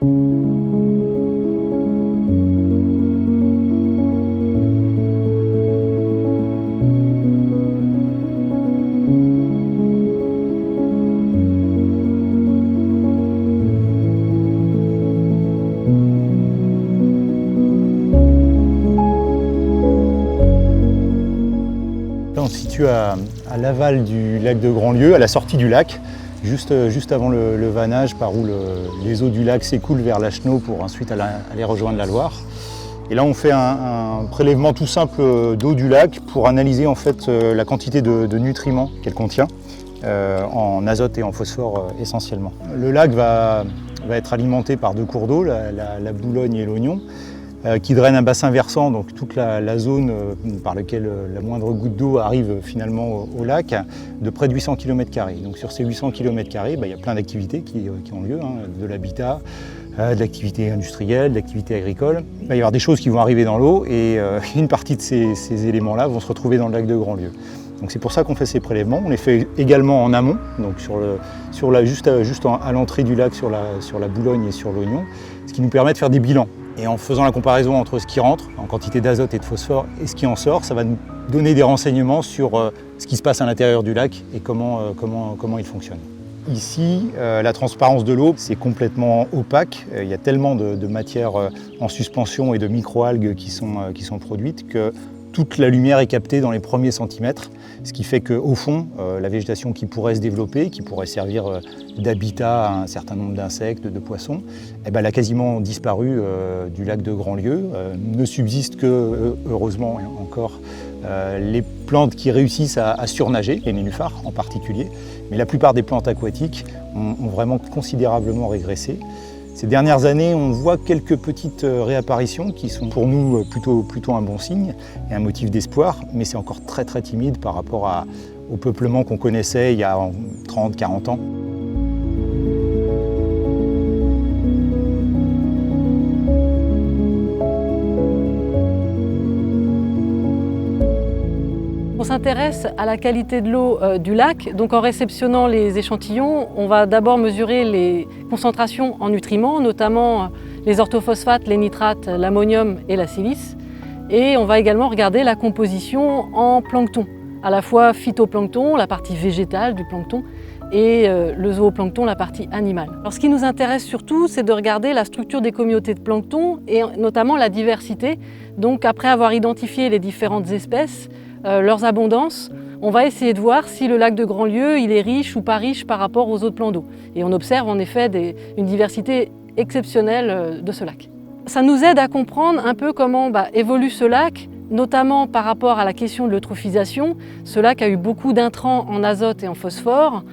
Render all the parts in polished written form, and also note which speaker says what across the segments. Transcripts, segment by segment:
Speaker 1: On se situe à l'aval du lac de Grandlieu, à la sortie du lac, juste avant le vannage par où les eaux du lac s'écoulent vers la Chenot pour ensuite aller rejoindre la Loire. Et là on fait un prélèvement tout simple d'eau du lac pour analyser en fait la quantité de nutriments qu'elle contient, en azote et en phosphore essentiellement. Le lac va être alimenté par deux cours d'eau, la Boulogne et l'Ognon, qui draine un bassin versant, donc toute la zone par laquelle la moindre goutte d'eau arrive finalement au lac, de près de 800 km². Donc sur ces 800 km², il y a plein d'activités qui ont lieu, de l'habitat, de l'activité industrielle, de l'activité agricole. Il va y avoir des choses qui vont arriver dans l'eau et une partie de ces éléments-là vont se retrouver dans le lac de Grandlieu. Donc c'est pour ça qu'on fait ces prélèvements. On les fait également en amont, donc juste à l'entrée du lac sur la Boulogne et sur l'Ognon, ce qui nous permet de faire des bilans. Et en faisant la comparaison entre ce qui rentre en quantité d'azote et de phosphore et ce qui en sort, ça va nous donner des renseignements sur ce qui se passe à l'intérieur du lac et comment il fonctionne. Ici, la transparence de l'eau, c'est complètement opaque. Il y a tellement de matières en suspension et de microalgues qui sont produites que toute la lumière est captée dans les premiers centimètres, ce qui fait qu'au fond, la végétation qui pourrait se développer, qui pourrait servir d'habitat à un certain nombre d'insectes, de poissons, elle a quasiment disparu du lac de Grandlieu. Ne subsistent que, heureusement encore, les plantes qui réussissent à surnager, les nénuphars en particulier, mais la plupart des plantes aquatiques ont vraiment considérablement régressé. Ces dernières années, on voit quelques petites réapparitions qui sont pour nous plutôt un bon signe et un motif d'espoir, mais c'est encore très timide par rapport au peuplement qu'on connaissait il y a 30-40 ans.
Speaker 2: On s'intéresse à la qualité de l'eau du lac. Donc en réceptionnant les échantillons, on va d'abord mesurer les concentrations en nutriments, notamment les orthophosphates, les nitrates, l'ammonium et la silice. Et on va également regarder la composition en plancton, à la fois phytoplancton, la partie végétale du plancton, et le zooplancton, la partie animale. Alors, ce qui nous intéresse surtout, c'est de regarder la structure des communautés de plancton et notamment la diversité. Donc après avoir identifié les différentes espèces, leurs abondances, on va essayer de voir si le lac de Grandlieu il est riche ou pas riche par rapport aux autres plans d'eau. Et on observe en effet une diversité exceptionnelle de ce lac. Ça nous aide à comprendre un peu comment évolue ce lac, notamment par rapport à la question de l'eutrophisation. Ce lac a eu beaucoup d'intrants en azote et en phosphore,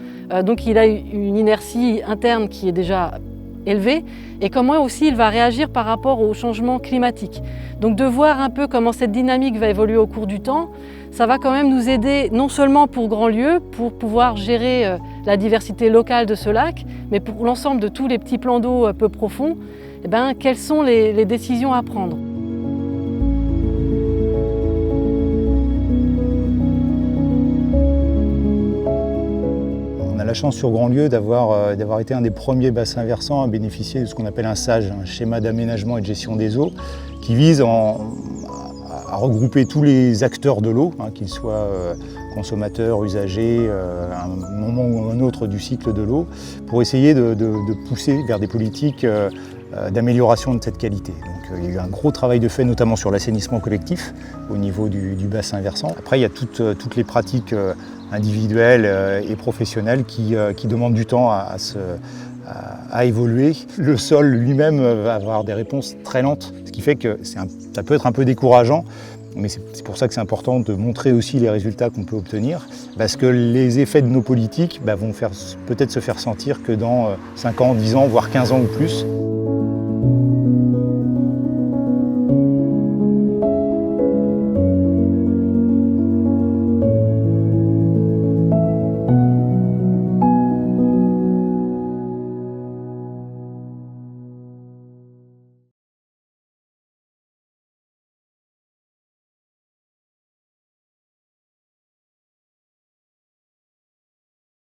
Speaker 2: donc il a une inertie interne qui est déjà élevé et comment aussi il va réagir par rapport au changement climatique. Donc de voir un peu comment cette dynamique va évoluer au cours du temps, ça va quand même nous aider non seulement pour Grandlieu, pour pouvoir gérer la diversité locale de ce lac, mais pour l'ensemble de tous les petits plans d'eau peu profonds, quelles sont les décisions à prendre.
Speaker 1: On a la chance sur Grandlieu d'avoir été un des premiers bassins versants à bénéficier de ce qu'on appelle un SAGE, un schéma d'aménagement et de gestion des eaux, qui vise à regrouper tous les acteurs de l'eau, qu'ils soient consommateurs, usagers, à un moment ou un autre du cycle de l'eau, pour essayer de pousser vers des politiques d'amélioration de cette qualité. Donc, il y a eu un gros travail de fait, notamment sur l'assainissement collectif au niveau du bassin versant. Après, il y a toutes les pratiques individuelles et professionnelles qui demandent du temps à évoluer. Le sol lui-même va avoir des réponses très lentes, ce qui fait que ça peut être un peu décourageant, mais c'est pour ça que c'est important de montrer aussi les résultats qu'on peut obtenir, parce que les effets de nos politiques vont peut-être se faire sentir que dans 5 ans, 10 ans, voire 15 ans ou plus.